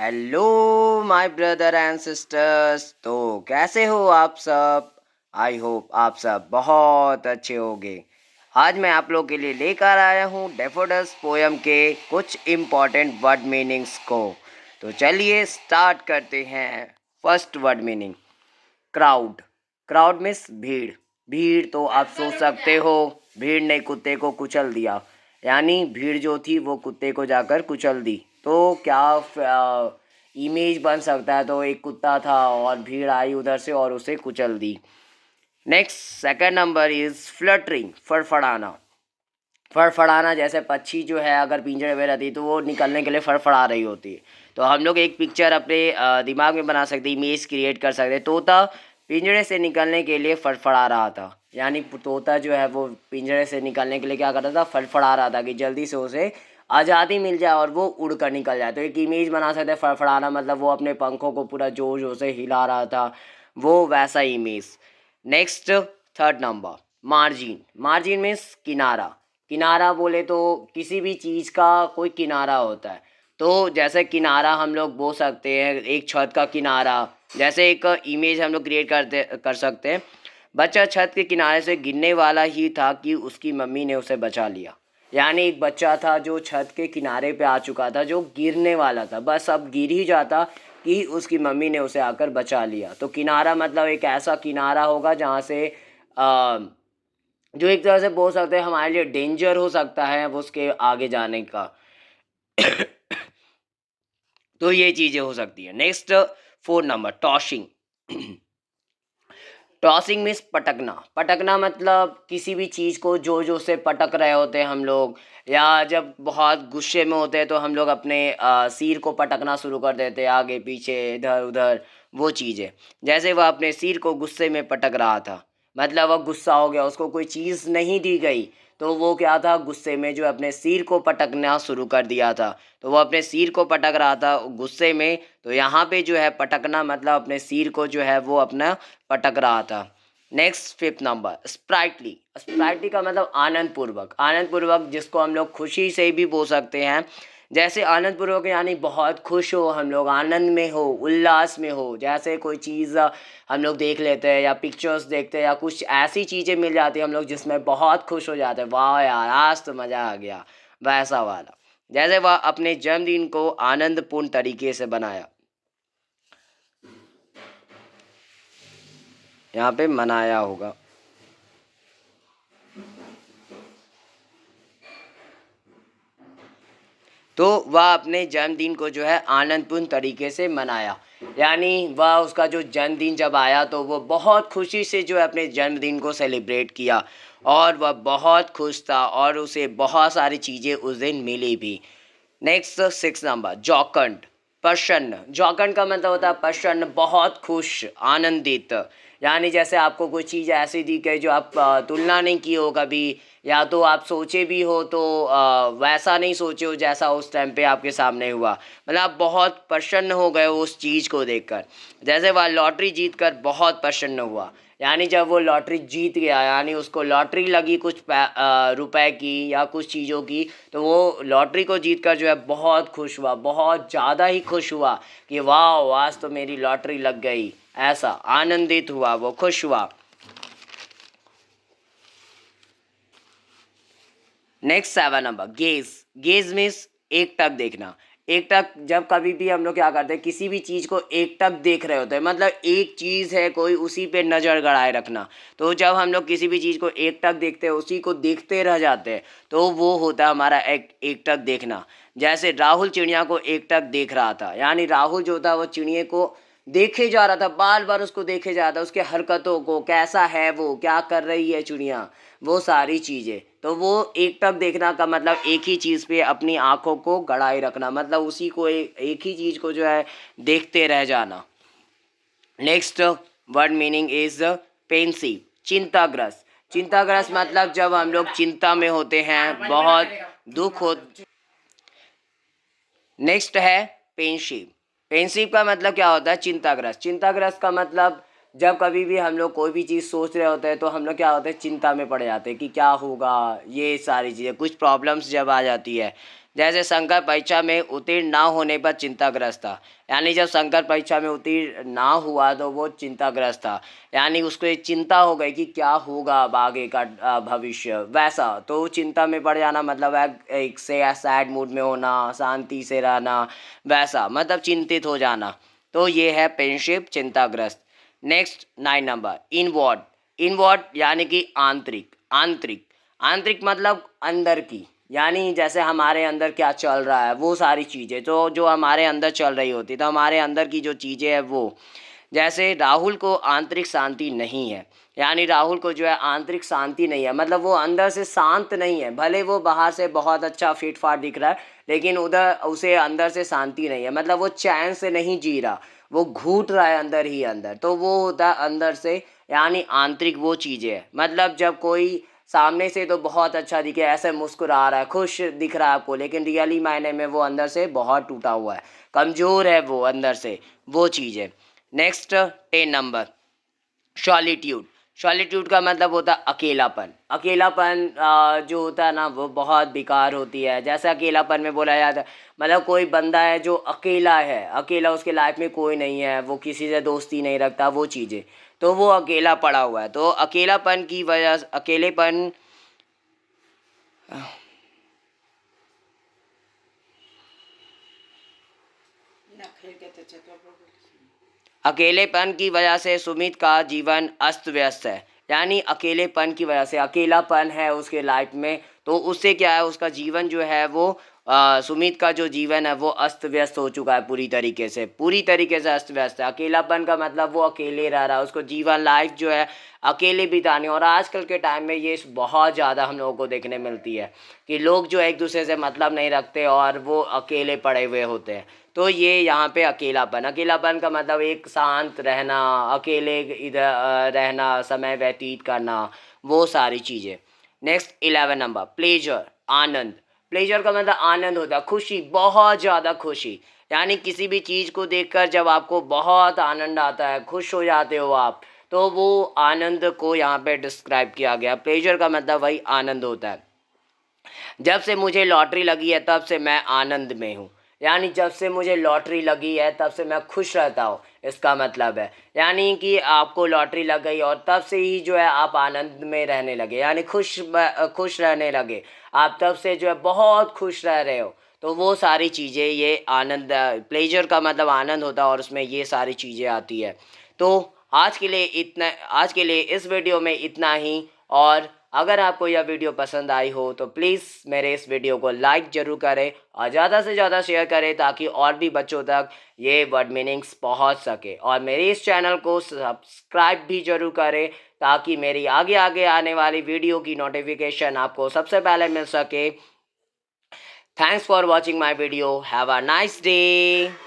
Hello my brother and sisters. तो कैसे हो आप सब? आई होप आप सब बहुत अच्छे होंगे। आज मैं आप लोग के लिए लेकर आया हूँ डेफोडिल्स पोयम के कुछ इम्पॉर्टेंट वर्ड मीनिंग्स को। तो चलिए स्टार्ट करते हैं। First word meaning, crowd. Crowd means भीड़। भीड़ तो आप सोच सकते हो, भीड़ ने कुत्ते को कुचल दिया, यानी भीड़ जो थी वो कुत्ते को जाकर कुचल दी। तो क्या इमेज बन सकता है? तो एक कुत्ता था और भीड़ आई उधर से और उसे कुचल दी। Next second number is fluttering, फड़फड़ाना। फड़फड़ाना जैसे पक्षी जो है अगर पिंजरे में रहती है तो वो निकलने के लिए फड़फड़ा रही होती है। तो हम लोग एक पिक्चर अपने दिमाग में बना सकते, इमेज क्रिएट कर सकते। तोता पिंजरे से निकलने के लिए फड़फड़ा रहा था, यानी तोता जो है वो पिंजरे से निकलने के लिए क्या कर रहा था? फड़फड़ा रहा था कि जल्दी से उसे आज़ादी मिल जाए और वो उड़ कर निकल जाए। तो एक इमेज बना सकते हैं, फड़फड़ाना मतलब वो अपने पंखों को पूरा जोर जोर से हिला रहा था, वो वैसा image. Next third number, margin. Margin means किनारा। किनारा बोले तो किसी भी चीज़ का कोई किनारा होता है। तो जैसे किनारा हम लोग बोल सकते हैं एक छत का किनारा। जैसे एक इमेज हम लोग क्रिएट कर सकते हैं, बच्चा छत के किनारे से गिरने वाला ही था कि उसकी मम्मी ने उसे बचा लिया। यानी एक बच्चा था जो छत के किनारे पे आ चुका था, जो गिरने वाला था, बस अब गिर ही जाता कि उसकी मम्मी ने उसे आकर बचा लिया। तो किनारा मतलब एक ऐसा किनारा होगा जहाँ से जो एक तरह से बोल सकते हैं हमारे लिए डेंजर हो सकता है वो उसके आगे जाने का। तो ये चीज़ें हो सकती है। Next four number, tossing. Tossing means पटकना। पटकना मतलब किसी भी चीज़ को जोर जोर से पटक रहे होते हैं हम लोग, या जब बहुत गुस्से में होते हैं तो हम लोग अपने सिर को पटकना शुरू कर देते हैं, आगे पीछे इधर उधर, वो चीज़ें। जैसे वह अपने सिर को गुस्से में पटक रहा था, मतलब वह गुस्सा हो गया, उसको कोई चीज़ नहीं दी गई, तो वो क्या था? गुस्से में जो अपने सिर को पटकना शुरू कर दिया था। तो वो अपने सिर को पटक रहा था गुस्से में। तो यहाँ पे जो है पटकना मतलब अपने सिर को जो है वो अपना पटक रहा था। Next fifth number, sprightly. Sprightly का मतलब आनंद पूर्वक। आनंद पूर्वक जिसको हम लोग खुशी से भी बोल सकते हैं। जैसे आनंद पूर्वक यानी बहुत खुश हो हम लोग, आनंद में हो, उल्लास में हो। जैसे कोई चीज़ हम लोग देख लेते हैं या पिक्चर्स देखते हैं या कुछ ऐसी चीज़ें मिल जाती हैं हम लोग जिसमें बहुत खुश हो जाते हैं, वाह यार आज तो मज़ा आ गया, वैसा वाला। जैसे वह अपने जन्मदिन को आनंदपूर्ण तरीके से बनाया, यहाँ पे मनाया होगा। तो वह अपने जन्मदिन को जो है आनंदपूर्ण तरीके से मनाया, यानी वह उसका जो जन्मदिन जब आया तो वो बहुत खुशी से जो है अपने जन्मदिन को सेलिब्रेट किया, और वह बहुत खुश था और उसे बहुत सारी चीज़ें उस दिन मिली भी। नेक्स्ट सिक्स नंबर, जौकंड, प्रसन्न। जौकंड का मतलब होता है प्रसन्न, बहुत खुश, आनंदित। यानी जैसे आपको कोई चीज़ ऐसी दी गई जो आप तुलना नहीं की हो कभी, या तो आप सोचे भी हो तो वैसा नहीं सोचे हो जैसा उस टाइम पे आपके सामने हुआ, मतलब आप बहुत प्रसन्न हो गए हो उस चीज़ को देखकर। जैसे वह लॉटरी जीत कर बहुत प्रसन्न हुआ, यानी जब वो लॉटरी जीत गया, यानी उसको लॉटरी लगी कुछ रुपए की या कुछ चीज़ों की, तो वो लॉटरी को जीत कर जो है बहुत खुश हुआ, बहुत ज़्यादा ही खुश हुआ कि वाह आज तो मेरी लॉटरी लग गई, ऐसा आनंदित हुआ, वो खुश हुआ। Next seven number, gauge. Gauge means एक टक देखना। एक टक, जब कभी भी हम लोग क्या करते हैं किसी भी चीज़ को एक टक देख रहे होते हैं, मतलब एक चीज़ है कोई, उसी पे नज़र गड़ाए रखना। तो जब हम लोग किसी भी चीज़ को एक टक देखते हैं, उसी को देखते रह जाते हैं, तो वो होता है हमारा एक टक देखना। जैसे राहुल चिड़िया को एक टक देख रहा था, यानी राहुल जो था वो चिड़िया को देखे जा रहा था, बार बार उसको देखे जा रहा था, उसके हरकतों को, कैसा है वो, क्या कर रही है चिड़िया, वो सारी चीज़ें। तो वो एकटक देखना का मतलब एक ही चीज़ पे अपनी आंखों को गड़ाए रखना, मतलब उसी को एक ही चीज़ को जो है देखते रह जाना। Next word meaning is pensive, चिंताग्रस्त। चिंताग्रस्त मतलब जब हम लोग चिंता में होते हैं, बहुत दुख हो। नेक्स्ट है पेंसिव। पेंसिव का मतलब क्या होता है? चिंताग्रस्त। चिंताग्रस्त का मतलब जब कभी भी हम लोग कोई भी चीज़ सोच रहे होते हैं तो हम लोग क्या होते हैं, चिंता में पड़ जाते हैं कि क्या होगा, ये सारी चीज़ें, कुछ प्रॉब्लम्स जब आ जाती है जैसे शंकर परीक्षा में उत्तीर्ण ना होने पर चिंताग्रस्त था, यानी जब शंकर परीक्षा में उत्तीर्ण ना हुआ तो वो चिंताग्रस्त था, यानी उसको एक चिंता हो गई कि क्या होगा अब आगे का भविष्य, वैसा। तो चिंता में पड़ जाना मतलब है एक से सैड मूड में होना, शांति से रहना, वैसा मतलब चिंतित हो जाना। तो ये है पेनशिप, चिंताग्रस्त। Next 9 number inward. इनवर्ड यानी कि आंतरिक। आंतरिक आंतरिक मतलब अंदर की, यानी जैसे हमारे अंदर क्या चल रहा है वो सारी चीज़ें तो जो हमारे अंदर चल रही होती, तो हमारे अंदर की जो चीज़ें हैं वो, जैसे राहुल को आंतरिक शांति नहीं है, यानी राहुल को जो है आंतरिक शांति नहीं है, मतलब वो अंदर से शांत नहीं है, भले वो बाहर से बहुत अच्छा फिट फाट दिख रहा है लेकिन उधर उसे अंदर से शांति नहीं है, मतलब वो चैन से नहीं जी रहा, वो घूट रहा है अंदर ही अंदर, तो वो होता है अंदर से, यानी आंतरिक वो चीज़ें है। मतलब जब कोई सामने से तो बहुत अच्छा दिखे, ऐसे मुस्कुरा रहा है, खुश दिख रहा है आपको, लेकिन रियली मायने में वो अंदर से बहुत टूटा हुआ है, कमज़ोर है वो अंदर से, वो चीज़ है। Next 10 number solitude. सॉलिट्यूड का मतलब होता है अकेलापन। अकेलापन जो होता है ना वो बहुत बेकार होती है। जैसे अकेलापन में बोला जाता है मतलब कोई बंदा है जो अकेला है, अकेला, उसके लाइफ में कोई नहीं है, वो किसी से दोस्ती नहीं रखता, वो चीज़ें, तो वो अकेला पड़ा हुआ है। तो अकेलापन की वजह, अकेलेपन अकेलेपन की वजह से सुमित का जीवन अस्त व्यस्त है, यानी अकेलेपन की वजह से, अकेलापन है उसके लाइफ में, तो उससे क्या है उसका जीवन जो है वो सुमित का जो जीवन है वो अस्त व्यस्त हो चुका है, पूरी तरीके से, पूरी तरीके से अस्त व्यस्त है। अकेलापन का मतलब वो अकेले रह रहा है, उसको जीवन लाइफ जो है अकेले बितानी। और आजकल के टाइम में ये बहुत ज़्यादा हम लोगों को देखने मिलती है कि लोग जो एक दूसरे से मतलब नहीं रखते और वो अकेले पड़े हुए होते हैं। तो ये यहाँ पे अकेलापन, अकेलापन का मतलब एक शांत रहना, अकेले इधर रहना, समय व्यतीत करना, वो सारी चीज़ें। नेक्स्ट 11 नंबर प्लेजर, आनंद। प्लेजर का मतलब आनंद होता है, खुशी, बहुत ज़्यादा खुशी, यानी किसी भी चीज़ को देखकर जब आपको बहुत आनंद आता है, खुश हो जाते हो आप, तो वो आनंद को यहाँ पे डिस्क्राइब किया गया। प्लेजर का मतलब वही आनंद होता है। जब से मुझे लॉटरी लगी है तब से मैं आनंद में हूँ, यानी जब से मुझे लॉटरी लगी है तब से मैं खुश रहता हूँ, इसका मतलब है, यानी कि आपको लॉटरी लग गई और तब से ही जो है आप आनंद में रहने लगे, यानी खुश रहने लगे आप, तब से जो है बहुत खुश रह रहे हो। तो वो सारी चीज़ें, ये आनंद, प्लेजर का मतलब आनंद होता है और उसमें ये सारी चीज़ें आती है। तो आज के लिए इस वीडियो में इतना ही। और अगर आपको यह वीडियो पसंद आई हो तो प्लीज़ मेरे इस वीडियो को लाइक ज़रूर करें और ज़्यादा से ज़्यादा शेयर करें ताकि और भी बच्चों तक ये वर्ड मीनिंग्स पहुंच सके। और मेरे इस चैनल को सब्सक्राइब भी ज़रूर करें ताकि मेरी आगे आगे आने वाली वीडियो की नोटिफिकेशन आपको सबसे पहले मिल सके। Thanks for watching my video. Have a nice day.